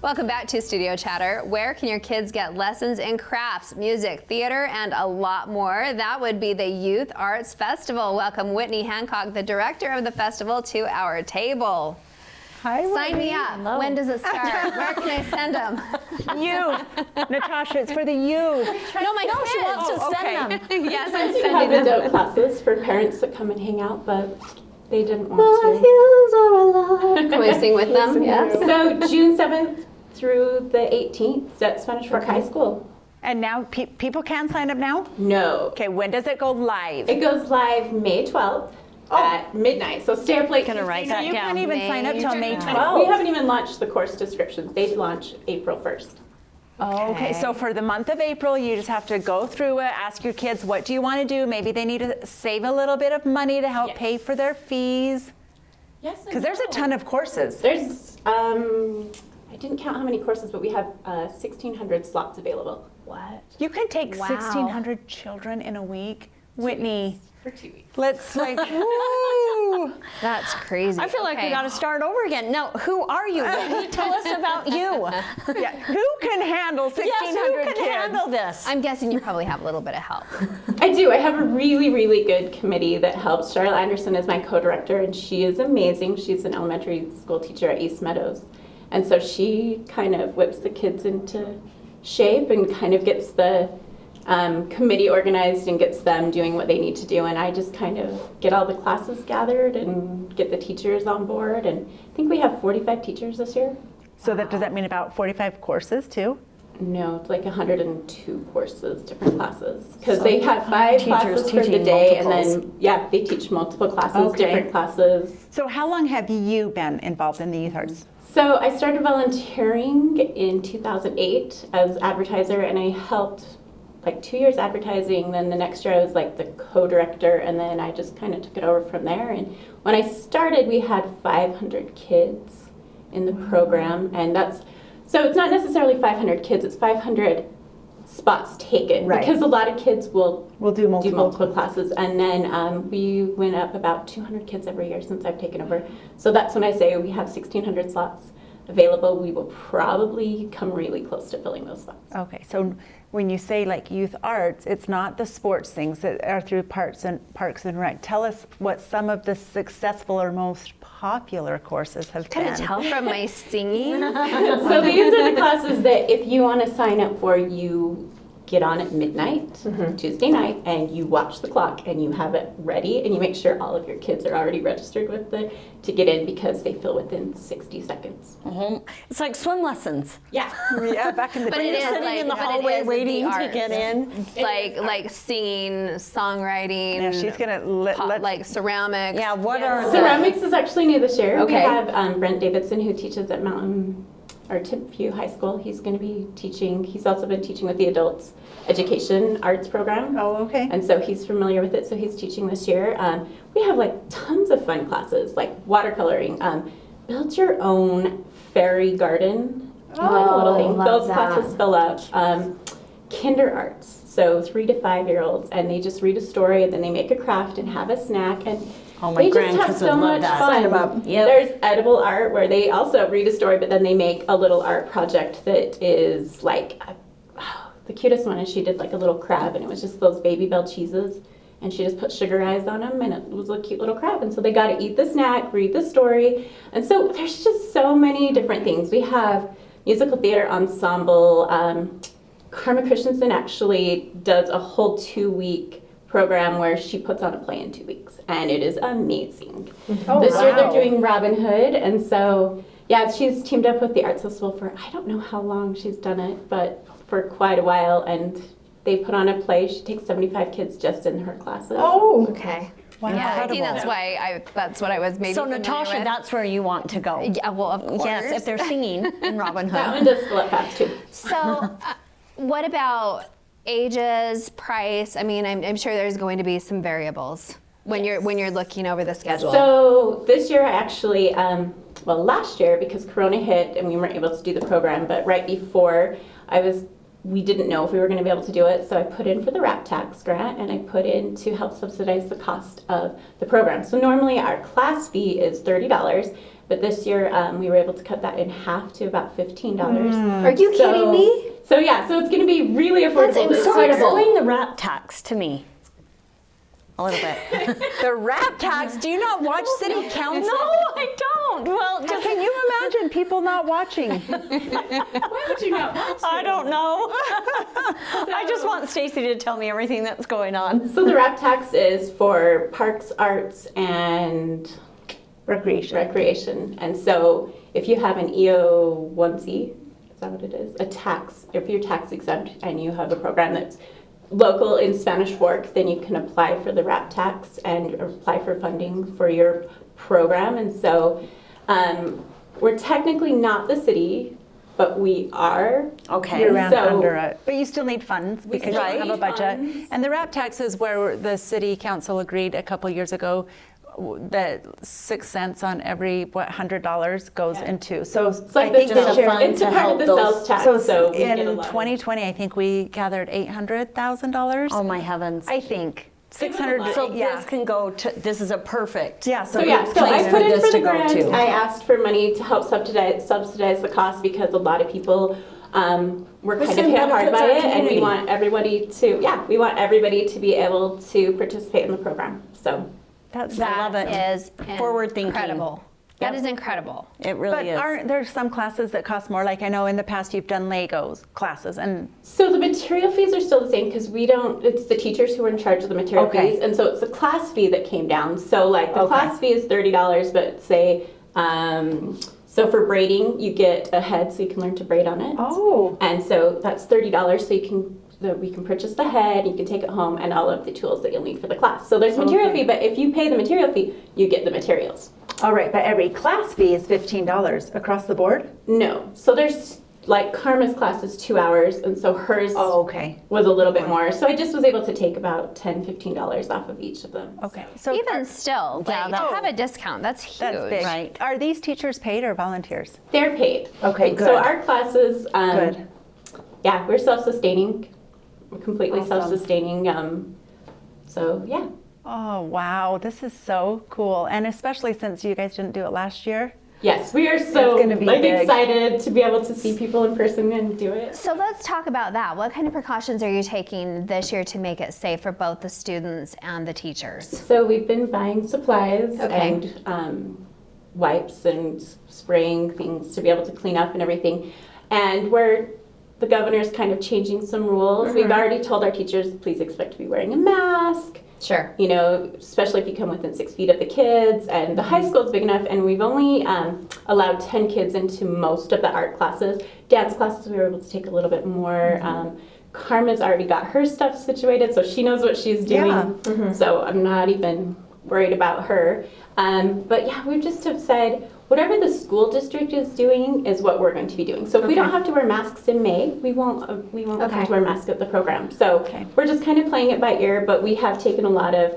Welcome back to Studio Chatter. Where can your kids get lessons in crafts, music, theater, and a lot more? That would be the Youth Arts Festival. Welcome Whitney Hancock, the director of the festival, to our table. Hi, Whitney. Sign me up. Hello. When does it start? Where can I send them? Youth. Natasha, it's for the youth. No, my kids. She wants to send them. Yes, I'm We sending have them. adult classes for parents that come and hang out, but they didn't want The to. hills are alive. Can we sing with them? Yes. So June 7th through the 18th at Spanish Fork High School. And now people can sign up now? No. Okay, when does it go live? It goes live May 12th at midnight, so stay up late. Gonna write So that you down. can't even sign up till May We 12th. haven't even launched the course descriptions. They launch April 1st. Okay, so for the month of April, you just have to go through it, ask your kids, what do you want to do? Maybe they need to save a little bit of money to help Yes. pay for their fees. Yes. Because there's a ton of courses. There's, I didn't count how many courses, but we have 1,600 slots available. What? You can take Wow. 1,600 children in a week. Whitney, For 2 weeks. let's woo! That's crazy. I feel like we Okay. got to start over again. Now, who are you? Whitney? Tell us about you. Yeah, who can handle 1,600 Yes, who can kids? handle this? I'm guessing you probably have a little bit of help. I do. I have a really, really good committee that helps. Charlotte Anderson is my co-director, and she is amazing. She's an elementary school teacher at East Meadows. And so she kind of whips the kids into shape and kind of gets the committee organized and gets them doing what they need to do. And I just kind of get all the classes gathered and get the teachers on board. And I think we have 45 teachers this year. So does that mean about 45 courses too? No, it's like 102 courses, different classes. Because they have 5 teachers classes for the teaching day, and multiples. then, yeah, they teach multiple classes, Okay. different classes. So how long have you been involved in the youth arts? So I started volunteering in 2008 as advertiser, and I helped like 2 years advertising. Then the next year I was like the co-director, and then I just kind of took it over from there. And when I started, we had 500 kids in the program, and so it's not necessarily 500 kids, it's 500 spots taken. Right. Because a lot of kids will We'll do do multiple classes. And then we went up about 200 kids every year since I've taken over. So that's when I say we have 1,600 slots available. We will probably come really close to filling those slots. Okay, so when you say like youth arts, it's not the sports things that are through Parks and Rec. Tell us what some of the successful or most popular courses have Can been. you tell from my singing? So these are the classes that if you want to sign up for, you get on at midnight, Tuesday night, and you watch the clock and you have it ready and you make sure all of your kids are already registered with it to get in because they fill within 60 seconds. It's like swim lessons. Yeah. Yeah, back in the But day. it is Sitting like, in the but it hallway is waiting the to arts. get in. Like singing, songwriting. Yeah, she's gonna let like ceramics. Yeah, what are the... Ceramics is actually new this year. Okay. We have Brent Davidson who teaches at Timpview High School. He's going to be teaching. He's also been teaching with the adults education arts program. Oh, okay. And so he's familiar with it. So he's teaching this year. We have like tons of fun classes like watercoloring. Build your own fairy garden. Like a little thing. love Those that. classes fill up. Kinder arts. So 3 to 5 year olds, and they just read a story and then they make a craft and have a snack and. Oh, my They just have grandkids so would love much that. fun. Sign 'em up. Yep. There's edible art where they also read a story, but then they make a little art project that is like, the cutest one is she did like a little crab, and it was just those Baby Bell cheeses, and she just put sugar eyes on them, and it was a cute little crab. And so they got to eat the snack, read the story, and so there's just so many different things. We have musical theater ensemble. Karma Christensen actually does a whole 2-week program where she puts on a play in 2 weeks, and it is amazing. This year they're doing Robin Hood, and so yeah, she's teamed up with the Arts Festival for I don't know how long she's done it, but for quite a while, and they put on a play. She takes 75 kids just in her classes. Oh, Okay. wow. Yeah, I think that's why that's what I was maybe So familiar Natasha, with. that's where you want to go. Yeah, well, of course. Yes, if they're singing in Robin That Hood. one does fill up fast too. So, what about ages, price? I mean, I'm sure there's going to be some variables when you're looking over the schedule. So this year I actually, last year because Corona hit and we weren't able to do the program, but right before I was we didn't know if we were going to be able to do it, so I put in for the RAP tax grant, and I put in to help subsidize the cost of the program. So normally our class fee is $30, but this year we were able to cut that in half to about $15. Are you kidding me? So yeah, so it's going to be really affordable. That's So incredible. explain the rap tax to me. A little bit. The rap tax. Do you not watch city council? No, I don't. Well, just Can you imagine people not watching? Why would you not want to? I don't know. I just want Stacy to tell me everything that's going on. So the RAP tax is for parks, arts, and recreation. And so if you have an EO1C, is that what it is? A tax, if you're tax exempt and you have a program that's local in Spanish Fork, then you can apply for the RAP tax and apply for funding for your program. And so we're technically not the city, but we are. Okay. You're around So- under it. But you still need funds because you still don't have a need budget. funds. And the RAP tax is where the city council agreed a couple years ago that 6 cents on every $100 goes into. So It's like I think the this just year, a fund it's a to part of help the those- sales tax. so So we get a in lot of- 2020, I think we gathered $800,000. Oh my heavens. I think It was a 600. lot. So yeah. this can go to, this is a perfect. Yeah. So yeah, so place I for put in this for to the go grant. to. I asked for money to help subsidize the cost because a lot of people were Which kind of then hit hard benefits by our it, and we community. want everybody to be able to participate in the program. So That's love it. That is Forward thinking. incredible. That Yep. is incredible. It really But is. aren't there some classes that cost more? Like I know in the past you've done Legos classes and So the material fees are still the same because it's the teachers who are in charge of the material Okay. fees, and so it's the class fee that came down. So like the Okay. class fee is $30, but say, so for braiding, you get a head so you can learn to braid on it. oh, And so that's $30, so we can purchase the head, you can take it home, and all of the tools that you'll need for the class. So there's a material fee, but if you pay the material fee, you get the materials. all right. But every class fee is $15 across the board. No. So there's like Karma's class is 2 hours, and so hers Oh, okay. was a little bit more. So I just was able to take about $10, $15 off of each of them. Okay. So Even still, Yeah, like, that's- to have a discount, that's huge. that's big. Right. Are these teachers paid or volunteers? They're paid. Okay, So good. our classes, Good. yeah, we're self-sustaining. We're completely Awesome. self-sustaining. So yeah. Oh, wow. This is so cool. And especially since you guys didn't do it last year. Yes, we are so gonna be big. excited to be able to see people in person and do it. So let's talk about that. What kind of precautions are you taking this year to make it safe for both the students and the teachers? So we've been buying supplies Okay. and wipes and spraying things to be able to clean up and everything. And the governor's kind of changing some rules. We've already told our teachers, please expect to be wearing a mask. Sure. You know, especially if you come within 6 feet of the kids. And the high school is big enough, and we've only allowed 10 kids into most of the art classes. Dance classes, we were able to take a little bit more. Karma's already got her stuff situated, so she knows what she's doing. Yeah. So I'm not even worried about her. But yeah, we just have said, whatever the school district is doing is what we're going to be doing. So if we don't have to wear masks in May, we won't Okay. have to wear masks at the program. So Okay. we're just kind of playing it by ear, but we have taken a lot of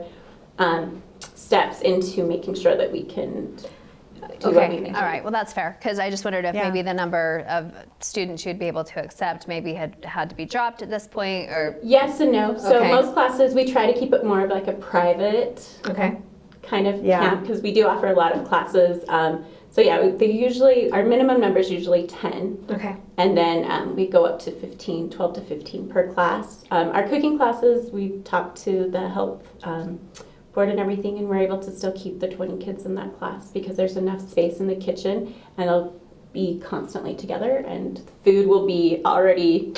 steps into making sure that we can do what we Okay, need to all do. right, well, that's fair, because I just wondered if Yeah. maybe the number of students you'd be able to accept maybe had to be dropped at this point, or, Yes and no. So Okay. most classes, we try to keep it more of like a private okay, kind of Yeah. camp because we do offer a lot of classes. So yeah, our minimum number is usually 10. okay. And then we go up to 15, 12 to 15 per class. Our cooking classes, we talk to the health board and everything, and we're able to still keep the 20 kids in that class because there's enough space in the kitchen, and they'll be constantly together, and food will be already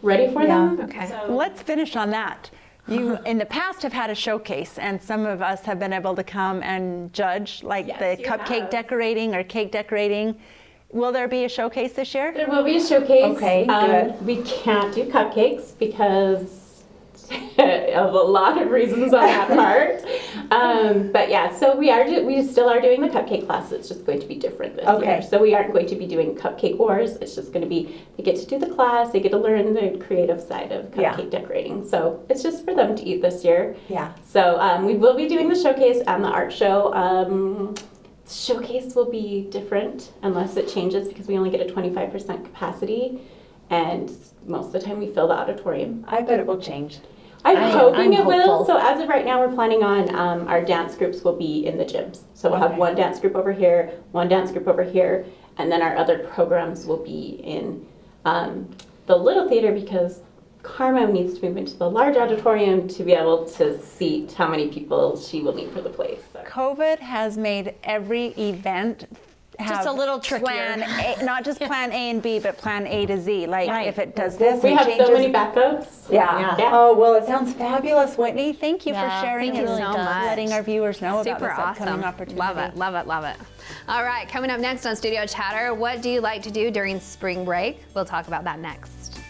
ready for them. Okay. So, Let's finish on that. You, in the past, have had a showcase, and some of us have been able to come and judge, like Yes, the you cupcake have. decorating or cake decorating. Will there be a showcase this year? there will be a showcase. Okay, good. We can't do cupcakes because of a lot of reasons on that part. But yeah, so we still are doing the cupcake class. It's just going to be different this Okay. year. So we aren't going to be doing cupcake wars. It's just going to be, they get to do the class, they get to learn the creative side of Yeah. cupcake decorating. So it's just for them to eat this year. Yeah. So we will be doing the showcase and the art show. Showcase will be different unless it changes because we only get a 25% capacity. and most of the time we fill the auditorium. I bet it will change. I'm hoping I'm it will. hopeful. So as of right now, we're planning on our dance groups will be in the gyms. So we'll have one dance group over here, one dance group over here, and then our other programs will be in the little theater because Karma needs to move into the large auditorium to be able to seat how many people she will need for the place. So. COVID has made every event Just a little trickier. Plan A, not just plan A and B, but plan A to Z. Like Right. if it does this, We it have changes. so many backups. Yeah. Yeah. Oh, well, it sounds fabulous, Whitney. Thank you Yeah, for sharing thank you and so much. letting our viewers know Super about this upcoming awesome. opportunity. Love it, love it, love it. All right, coming up next on Studio Chatter, what do you like to do during spring break? We'll talk about that next.